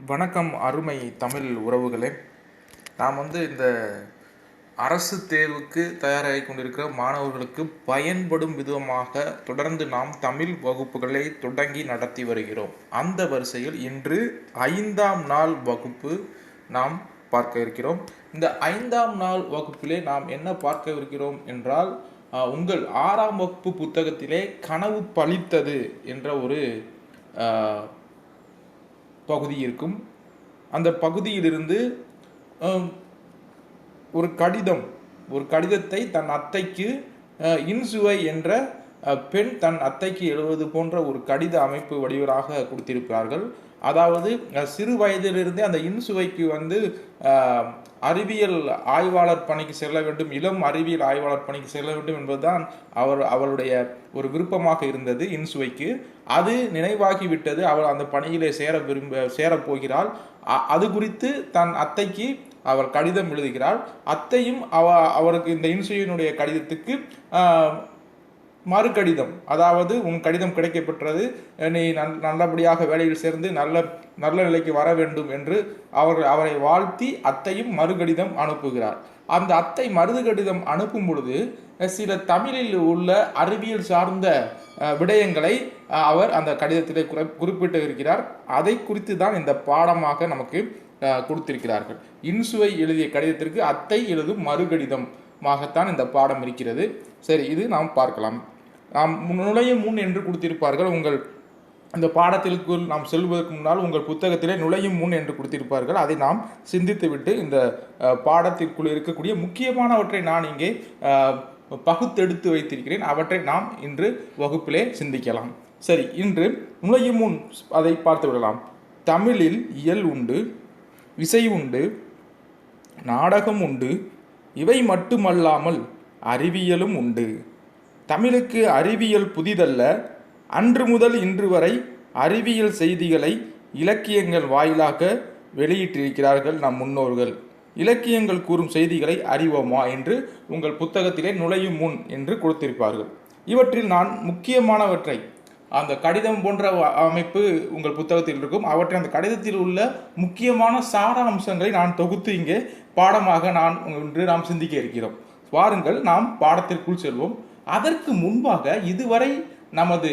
வணக்கம் அருமை தமிழ் உறவுகளே. நாம் இந்த அரசு தேர்வுக்கு தயாராகி கொண்டிருக்கிற மாணவர்களுக்கு பயன்படும் விதமாக தொடர்ந்து நாம் தமிழ் வகுப்புகளை தொடங்கி நடத்தி வருகிறோம். அந்த வரிசையில் இன்று 5ஆம் நாள் வகுப்பு நாம் பார்க்க இருக்கிறோம். இந்த 5ஆம் நாள் வகுப்பிலே நாம் என்ன பார்க்க இருக்கிறோம் என்றால், உங்கள் 6ஆம் வகுப்பு புத்தகத்திலே கனவு பலித்தது என்ற ஒரு பகுதி இருக்கும். அந்த பகுதியிலிருந்து ஒரு கடிதத்தை தன் அத்தைக்கு இன்சுவை என்ற பெண் தன் அத்தைக்கு எழுதுவது போன்ற ஒரு கடித அமைப்பு வடிவராக கொடுத்திருக்கிறார்கள். அதாவது சிறு வயதிலிருந்தே அந்த இன்சுவைக்கு அறிவியல் ஆய்வாளர் பணிக்கு செல்ல வேண்டும், இளம் அறிவியல் ஆய்வாளர் பணிக்கு செல்ல வேண்டும் என்பதுதான் அவளுடைய ஒரு விருப்பமாக இருந்தது இன்சுவைக்கு. அது நினைவாகிவிட்டது. அவள் அந்த பணியிலே சேரப்போகிறாள். அது குறித்து தன் அத்தைக்கு அவர் கடிதம் எழுதுகிறாள். அத்தையும் அவருக்கு இந்த இன்சுவினுடைய கடிதத்துக்கு மறு கடிதம், அதாவது உன் கடிதம் கிடைக்கப்பெற்றது, நீ நல்லபடியாக வேலையில் சேர்ந்து நல்ல நிலைக்கு வர வேண்டும் என்று அவரை வாழ்த்தி அத்தையும் மறு கடிதம் அனுப்புகிறார். அந்த அத்தை மறு கடிதம் அனுப்பும் பொழுது சில தமிழில் உள்ள அறிவியல் சார்ந்த விடயங்களை அவர் அந்த கடிதத்திலே குறிப்பிட்டு இருக்கிறார். அதை குறித்து தான் இந்த பாடமாக நமக்கு கொடுத்திருக்கிறார்கள். இன்சுவை எழுதிய கடிதத்திற்கு அத்தை எழுதும் மறு கடிதமாகத்தான் இந்த பாடம் இருக்கிறது. சரி, இது நாம் பார்க்கலாம். நாம் நுழையும் முன் என்று கொடுத்திருப்பார்கள். உங்கள் இந்த பாடத்திற்குள் நாம் செல்வதற்கு முன்னால் உங்கள் புத்தகத்திலே நுழையும் முன் என்று கொடுத்திருப்பார்கள். அதை நாம் சிந்தித்துவிட்டு இந்த பாடத்திற்குள் இருக்கக்கூடிய முக்கியமானவற்றை நான் இங்கே பகுத்தெடுத்து வைத்திருக்கிறேன். அவற்றை நாம் இன்று வகுப்பிலே சிந்திக்கலாம். சரி, இன்று நுழையும் முன் அதை பார்த்து விடலாம். தமிழில் இயல் உண்டு, இசை உண்டு, நாடகம் உண்டு, இவை மட்டுமல்லாமல் அறிவியலும் உண்டு. தமிழுக்கு அறிவியல் புதிதல்ல. அன்று முதல் இன்று வரை அறிவியல் செய்திகளை இலக்கியங்கள் வாயிலாக வெளியிட்டிருக்கிறார்கள் நம் முன்னோர்கள். இலக்கியங்கள் கூறும் செய்திகளை அறிவோமா என்று உங்கள் புத்தகத்திலே நுழையும் முன் என்று கொடுத்திருப்பார்கள். இவற்றில் நான் முக்கியமானவற்றை, அந்த கடிதம் போன்ற அமைப்பு உங்கள் புத்தகத்தில் இருக்கும், அவற்றை அந்த கடிதத்தில் உள்ள முக்கியமான சார அம்சங்களை நான் தொகுத்து இங்கே பாடமாக நாம் சிந்திக்க இருக்கிறோம். வாருங்கள், நாம் பாடத்திற்குள் செல்வோம். அதற்கு முன்பாக இதுவரை நமது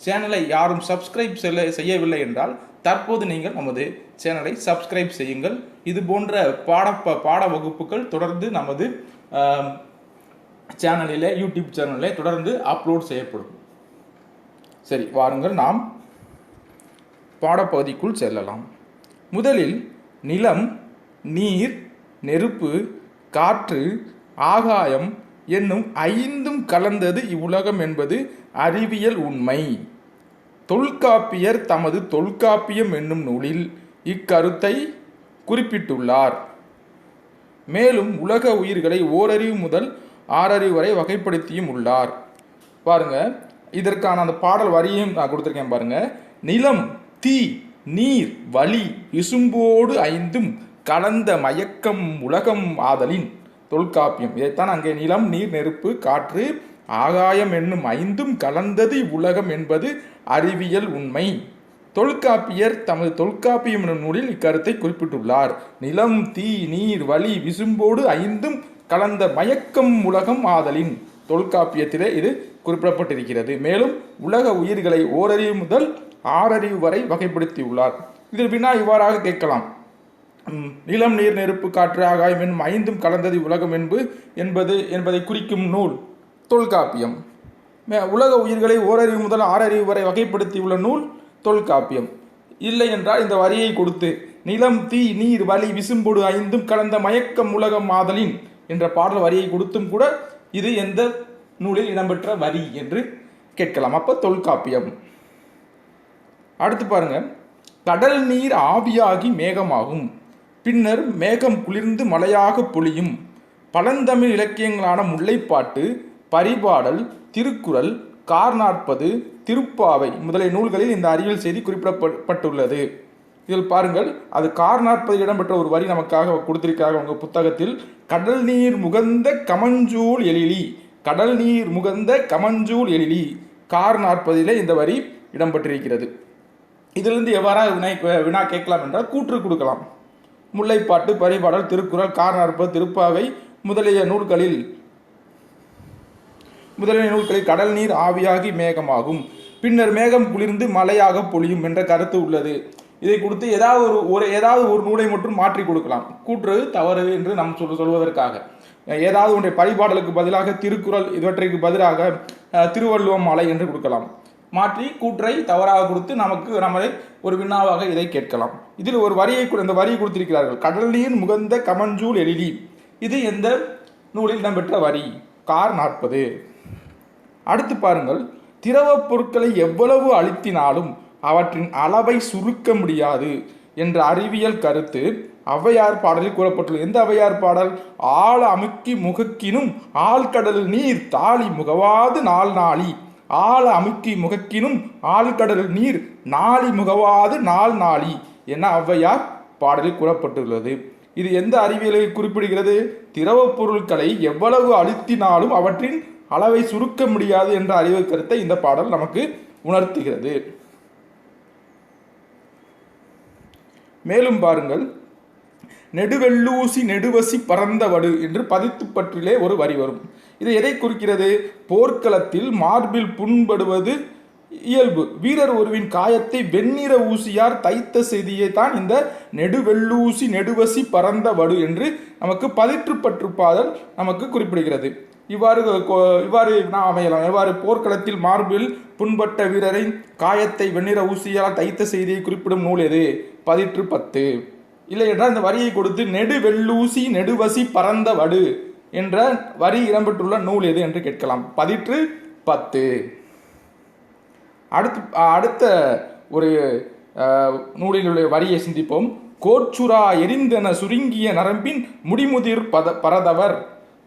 சேனலை யாரும் சப்ஸ்கிரைப் செய்யவில்லை என்றால் தற்போது நீங்கள் நமது சேனலை சப்ஸ்கிரைப் செய்யுங்கள். இது போன்ற பாட வகுப்புகள் தொடர்ந்து நமது சேனலிலே, யூடியூப் சேனலிலே தொடர்ந்து அப்லோட் செய்யப்படும். சரி, வாருங்கள், நாம் பாடப்பகுதிக்குள் செல்லலாம். முதலில் நிலம், நீர், நெருப்பு, காற்று, ஆகாயம் என்னும் 5ம் கலந்தது இவ்வுலகம் என்பது அறிவியல் உண்மை. தொல்காப்பியர் தமது தொல்காப்பியம் என்னும் நூலில் இக்கருத்தை குறிப்பிட்டுள்ளார். மேலும் உலக உயிர்களை ஓரறிவு முதல் 6 அறிவு வரை வகைப்படுத்தியும் உள்ளார். பாருங்க, இதற்கான அந்த பாடல் வரியையும் நான் கொடுத்துருக்கேன் பாருங்க. நிலம், தீ, நீர், வளி, விசும்போடு 5ம் கலந்த மயக்கம் உலகம் ஆதலின் தொல்காப்பியம். இதைத்தான் அங்கே நிலம், நீர், நெருப்பு, காற்று, ஆகாயம் என்னும் 5ம் கலந்தது இவ்வுலகம் என்பது அறிவியல் உண்மை. தொல்காப்பியர் தமது தொல்காப்பியம் என்னும் நூலில் இக்கருத்தை குறிப்பிட்டுள்ளார். நிலம், தீ, நீர், வளி, விசும்போடு 5ம் கலந்த மயக்கம் உலகம் ஆதலின் தொல்காப்பியத்திலே இது குறிப்பிடப்பட்டிருக்கிறது. மேலும் உலக உயிர்களை ஓரறிவு முதல் 6 அறிவு வரை வகைப்படுத்தியுள்ளார். இதில் வினா இவ்வாறாக கேட்கலாம். நிலம், நீர், நெருப்பு, காற்று, ஆகாயம் என்னும் 5ம் கலந்தது உலகம் என்பதை குறிக்கும் நூல் தொல்காப்பியம். உலக உயிர்களை ஓரறிவு முதல் 6 அறிவு வரை வகைப்படுத்தியுள்ள நூல் தொல்காப்பியம். இல்லை என்றால் இந்த வரியை கொடுத்து நிலம், தீ, நீர், வளி, விசும்போடு 5ம் கலந்த மயக்கம் உலகம் ஆதலின் என்ற பாடல் வரியை கொடுத்தும் கூட இது எந்த நூலில் இடம்பெற்ற வரி என்று கேட்கலாம். அப்ப தொல்காப்பியம். அடுத்து பாருங்க, கடல் நீர் ஆவியாகி மேகமாகும், பின்னர் மேகம் குளிர்ந்து மழையாக பொழியும். பழந்தமிழ் இலக்கியங்களான முல்லைப்பாட்டு, பரிபாடல், திருக்குறள், கார்40, திருப்பாவை முதலிய நூல்களில் இந்த அறிவியல் செய்தி குறிப்பிடப்பட்டுள்ளது. இதில் பாருங்கள், அது கார்40 இடம்பெற்ற ஒரு வரி நமக்காக கொடுத்திருக்கிறார்கள் உங்கள் புத்தகத்தில். கடல் நீர் முகந்த கமஞ்சூல் எழிலி, கடல் நீர் முகந்த கமஞ்சூல் எழிலி, கார்40 இந்த வரி இடம்பெற்றிருக்கிறது. இதிலிருந்து எவ்வாறாக வினா கேட்கலாம் என்றால் கூற்று கொடுக்கலாம். முல்லைப்பாட்டு, பரிபாடல், திருக்குறள், காரணற்ப, திருப்பாவை முதலிய நூல்களில் கடல் நீர் ஆவியாகி மேகமாகும், பின்னர் மேகம் குளிர்ந்து மழையாக பொழியும் என்ற கருத்து உள்ளது. இதை கொடுத்து ஏதாவது ஒரு நூலை மட்டும் மாற்றி கொடுக்கலாம், கூற்று தவறு என்று நாம் சொல்வதற்காக. ஏதாவது ஒன்றை பரிபாடலுக்கு பதிலாக திருக்குறள், இவற்றைக்கு பதிலாக திருவள்ளுவம் மலை என்று கொடுக்கலாம். மாற்றி கூற்றை தவறாக கொடுத்து நம்மளை ஒரு வினாவாக இதை கேட்கலாம். இதில் ஒரு இந்த வரியை கொடுத்திருக்கிறார்கள். கடல் நீர் முகந்த கமஞ்சூல் எழிலி. இது எந்த நூலில் இடம்பெற்ற வரி? கார் 40. அடுத்து பாருங்கள், திரவ பொருட்களை எவ்வளவு அழுத்தினாலும் அவற்றின் அளவை சுருக்க முடியாது என்ற அறிவியல் கருத்து ஔவையார் பாடலில் கூறப்பட்டுள்ளது. எந்த ஔவையார் பாடல்? ஆழ அமுக்கி முகக்கினும் ஆழ்கடல் நீர் தாளி முகவாது நாள் நாளி. ஆழ அமுக்கி முகக்கினும் ஆழ்கடல் நீர் நாளி முகவாது நாள் நாளி என ஔவையார் பாடலில் கூறப்பட்டுள்ளது. இது எந்த அறிவியலை குறிப்பிடுகிறது? திரவ பொருட்களை எவ்வளவு அழுத்தினாலும் அவற்றின் அளவை சுருக்க முடியாது என்ற அறிவியல் கருத்தை இந்த பாடல் நமக்கு உணர்த்துகிறது. மேலும் பாருங்கள், நெடுவெள்ளூசி நெடுவசி பறந்தவடு என்று பதித்து பற்றிலே ஒரு வரி வரும். இது எதை குறிக்கிறது? போர்க்களத்தில் மார்பில் புண்படுவது இயல்பு. வீரர் ஒருவின் காயத்தை வெண்ணிற ஊசியார் தைத்த செய்தியை தான் இந்த நெடுவெள்ளூசி நெடுவசி பறந்தவடு என்று நமக்கு பதிற்று பற்று பாடல் நமக்கு குறிப்பிடுகிறது. இவ்வாறு நாம் அமையலாம். எவ்வாறு? போர்க்களத்தில் மார்பில் புண்பட்ட வீரரின் காயத்தை வெண்ணிற ஊசியால் தைத்த செய்தியை குறிப்பிடும் நூல் எது? பதிற்று 10. இல்லை என்றால் இந்த வரியை கொடுத்து நெடுவெள்ளூசி நெடுவசி பறந்த வடு என்ற வரி இடம்பெற்றுள்ள நூல் எது என்று கேட்கலாம். பதிற்று 10. அடுத்த ஒரு நூலில் உள்ள வரியை சிந்திப்போம். கோச்சுரா எரிந்தென சுருங்கிய நரம்பின் முடிமுதிர் பரதவர்.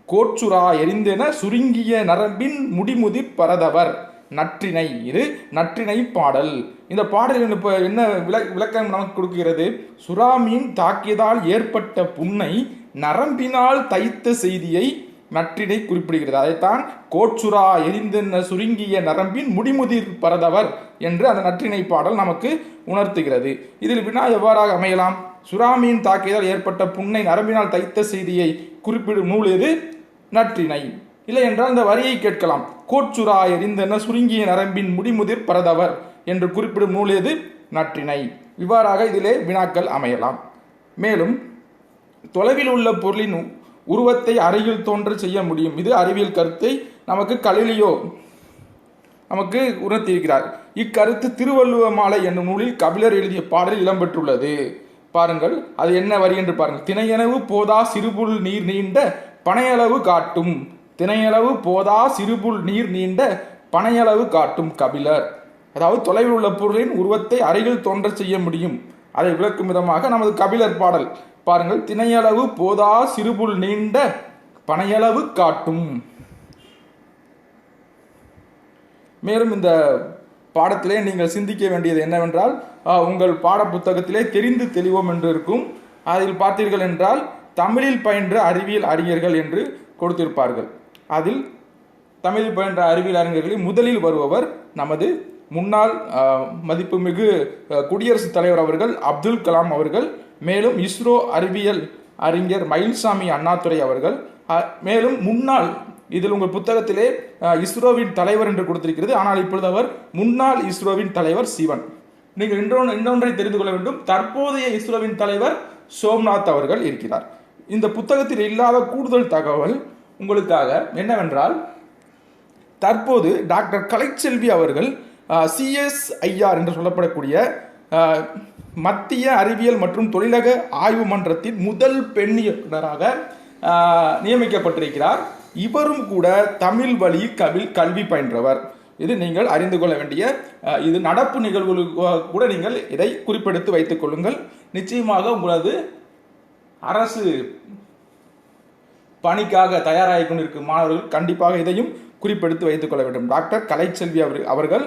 கோச்சுரா எரிந்தென சுருங்கிய நரம்பின் முடிமுதிர் பரதவர். நற்றிணை. இது நற்றிணை பாடல். இந்த பாடலில் என்ன விளக்கம் நமக்கு கொடுக்கிறது? சுறாமீன் தாக்கியதால் ஏற்பட்ட புண்ணை நரம்பினால் தைத்த செய்தியை நற்றிணை குறிப்பிடுகிறது. அதைத்தான் கோச்சுரா எரிந்தென்ன சுருங்கிய நரம்பின் முடிமுதிர் பரதவர் என்று அந்த நற்றிணை பாடல் நமக்கு உணர்த்துகிறது. இதில் வினா எவ்வாறாக அமையலாம்? சுறாமீன் தாக்கியதால் ஏற்பட்ட புண்ணை நரம்பினால் தைத்த செய்தியை குறிப்பிடும் நூல் எது? நற்றிணை. இல்லை என்றால் இந்த வரியை கேட்கலாம். கோச்சுரா எரிந்தென சுருங்கிய நரம்பின் முடிமுதிர் பரதவர் என்று குறிப்பிடும் நூல் எது? நற்றிணை. இவ்வாறாக இதிலே வினாக்கள் அமையலாம். மேலும் தொலைவில் உள்ள பொருளின் உருவத்தை அருகில் தோன்ற செய்ய முடியும். இது அறிவியல் கருத்தை நமக்கு கலிலியோ நமக்கு உணர்த்தியிருக்கிறார். இக்கருத்து திருவள்ளுவ மாலை என்னும் நூலில் கபிலர் எழுதிய பாடலில் இடம்பெற்றுள்ளது. பாருங்கள், அது என்ன வரி என்று பாருங்கள். திணையளவு போதா சிறுபுல் நீர் நீண்ட பனையளவு காட்டும். திணையளவு போதா சிறுபுல் நீர் நீண்ட பனையளவு காட்டும் கபிலர். அதாவது தொலைவில் உள்ள பொருளின் உருவத்தை அருகில் தோன்ற செய்ய முடியும். அதை விளக்கும் விதமாக நமது கபிலர் பாடல் பாருங்கள். திணையளவு போதா சிறுபுல் நீண்ட பனையளவு காட்டும். மேலும் இந்த பாடத்திலே நீங்கள் சிந்திக்க வேண்டியது என்னவென்றால், உங்கள் பாட புத்தகத்திலே தெரிந்து தெளிவோம் என்று இருக்கும். அதில் பார்த்தீர்கள் என்றால் தமிழில் பயின்ற அறிவியல் அறிஞர்கள் என்று கொடுத்திருப்பார்கள். அதில் தமிழில் பயின்ற அறிவியல் அறிஞர்களில் முதலில் வருபவர் நமது முன்னாள் மதிப்புமிகு குடியரசுத் தலைவர் அவர்கள் அப்துல் கலாம் அவர்கள். மேலும் இஸ்ரோ அறிவியல் அறிஞர் மயில்சாமி அண்ணாதுரை அவர்கள். மேலும் முன்னாள், இதில் உங்கள் புத்தகத்திலே இஸ்ரோவின் தலைவர் என்று கொடுத்திருக்கிறது, ஆனால் இப்பொழுது அவர் முன்னாள் இஸ்ரோவின் தலைவர் சிவன். நீங்கள் இன்னொன்றை தெரிந்து கொள்ள வேண்டும். தற்போதைய இஸ்ரோவின் தலைவர் சோம்நாத் அவர்கள் இருக்கிறார். இந்த புத்தகத்தில் இல்லாத கூடுதல் தகவல் உங்களுக்காக என்னவென்றால், தற்போது டாக்டர் கலைச்செல்வி அவர்கள் CSIR என்று சொல்லப்படக்கூடிய மத்திய அறிவியல் மற்றும் தொழிலக ஆய்வு மன்றத்தின் முதல் பெண் இயக்குநராக நியமிக்கப்பட்டிருக்கிறார். இவரும் கூட தமிழ் வழி கல்வி பயின்றவர். இது நீங்கள் அறிந்து கொள்ள வேண்டிய இது நடப்பு நிகழ்வுகளுக்கு கூட நீங்கள் இதை குறிப்பெடுத்து வைத்துக் கொள்ளுங்கள். நிச்சயமாக உங்களது அரசு பணிக்காக தயாராகி கொண்டிருக்கும் மாணவர்கள் கண்டிப்பாக இதையும் குறிப்பெடுத்து வைத்துக் கொள்ள வேண்டும். டாக்டர் கலைச்செல்வி அவர்கள்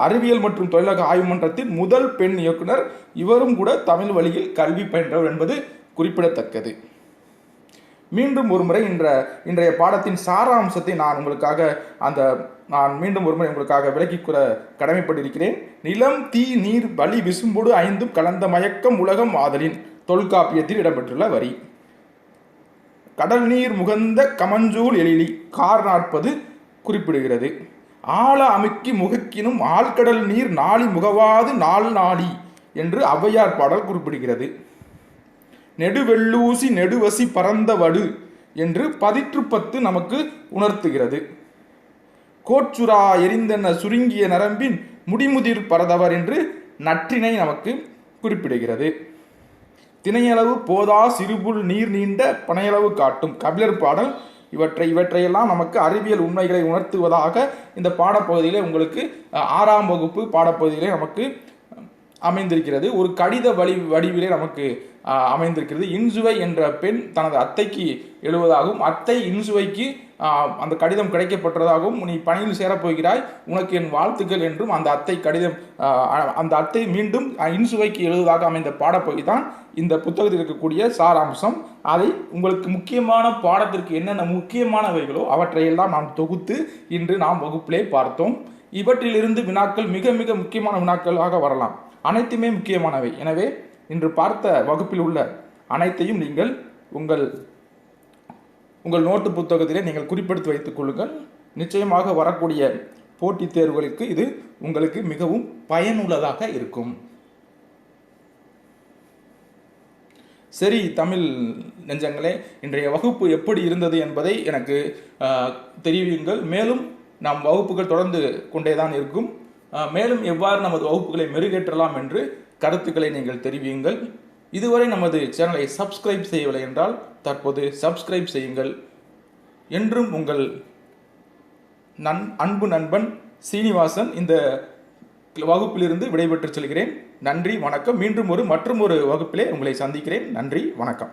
அறிவியல் மற்றும் தொழிலக ஆய்வு மன்றத்தின் முதல் பெண் இயக்குனர். இவரும் கூட தமிழ் வழியில் கல்வி பயின்றவர் என்பது குறிப்பிடத்தக்கது. மீண்டும் ஒரு முறை இன்றைய பாடத்தின் சாராம்சத்தை நான் மீண்டும் ஒரு முறை உங்களுக்காக விளக்கிக் கூற கடமைப்பட்டிருக்கிறேன். நிலம், தீ, நீர், வளி, விசும்பொடு ஐந்தும் கலந்த மயக்கம் உலகம் ஆதலின் தொல்காப்பியத்தில் இடம்பெற்றுள்ள வரி. கடல் நீர் முகந்த கமஞ்சூல் எழிலி கார் 40 குறிப்பிடுகிறது. ஆழ அமுக்கி முகக்கினும் ஆழ்கடல் நீர் நாளி முகவாது நாள் நாளி என்று ஔவையார் பாடல் குறிப்பிடுகிறது. நெடுவெள்ளூசி நெடுவசி பரந்த வடு என்று 10 நமக்கு உணர்த்துகிறது. கோச்சுரா எரிந்தென சுருங்கிய நரம்பின் முடிமுதிர் பரதவர் என்று நற்றினை நமக்கு குறிப்பிடுகிறது. திணையளவு போதா சிறுபுல் நீர் நீண்ட பனையளவு காட்டும் கபிலர் பாடல் இவற்றையெல்லாம் நமக்கு அறிவியல் உண்மைகளை உணர்த்துவதாக இந்த பாடப்பகுதியிலே உங்களுக்கு 6ஆம் வகுப்பு பாடப்பகுதியிலே நமக்கு அமைந்திருக்கிறது. ஒரு கடித வடிவிலே நமக்கு அமைந்திருக்கிறது. இன்சுவை என்ற பெண் தனது அத்தைக்கு எழுவதாகவும், அத்தை இன்சுவைக்கு அந்த கடிதம் கிடைக்கப்பட்டதாகவும், நீ பணியில் சேரப்போகிறாய், உனக்கு என் வாழ்த்துக்கள் என்றும் அந்த அத்தை மீண்டும் இன்சுவைக்கு எழுதுவதாக அமைந்த பாடப்பகுதி தான் இந்த புத்தகத்தில் இருக்கக்கூடிய சாராம்சம். அதை உங்களுக்கு முக்கியமான பாடத்திற்கு என்னென்ன முக்கியமானவைகளோ அவற்றையெல்லாம் நாம் தொகுத்து இன்று நாம் வகுப்பிலே பார்த்தோம். இவற்றிலிருந்து வினாக்கள் மிக மிக முக்கியமான வினாக்களாக வரலாம். அனைத்துமே முக்கியமானவை. எனவே இன்று பார்த்த வகுப்பில் உள்ள அனைத்தையும் நீங்கள் உங்கள் நோட்டு புத்தகத்திலே நீங்கள் குறிப்பெடுத்து வைத்துக் கொள்ளுங்கள். நிச்சயமாக வரக்கூடிய போட்டித் தேர்வுகளுக்கு இது உங்களுக்கு மிகவும் பயனுள்ளதாக இருக்கும். சரி தமிழ் நெஞ்சங்களே, இன்றைய வகுப்பு எப்படி இருந்தது என்பதை எனக்கு தெரிவியுங்கள். மேலும் நாம் வகுப்புகள் தொடர்ந்து கொண்டேதான் இருக்கும். மேலும் எவ்வாறு நமது வகுப்புகளை மெருகேற்றலாம் என்று கருத்துக்களை நீங்கள் தெரிவியுங்கள். இதுவரை நமது சேனலை சப்ஸ்கிரைப் செய்யவில்லை என்றால் தற்போது சப்ஸ்கிரைப் செய்யுங்கள். என்றும் உங்கள் அன்பு நண்பன் சீனிவாசன் இந்த வகுப்பிலிருந்து விடைபெற்று செல்கிறேன். நன்றி, வணக்கம். மீண்டும் மற்றொரு வகுப்பிலே உங்களை சந்திக்கிறேன். நன்றி, வணக்கம்.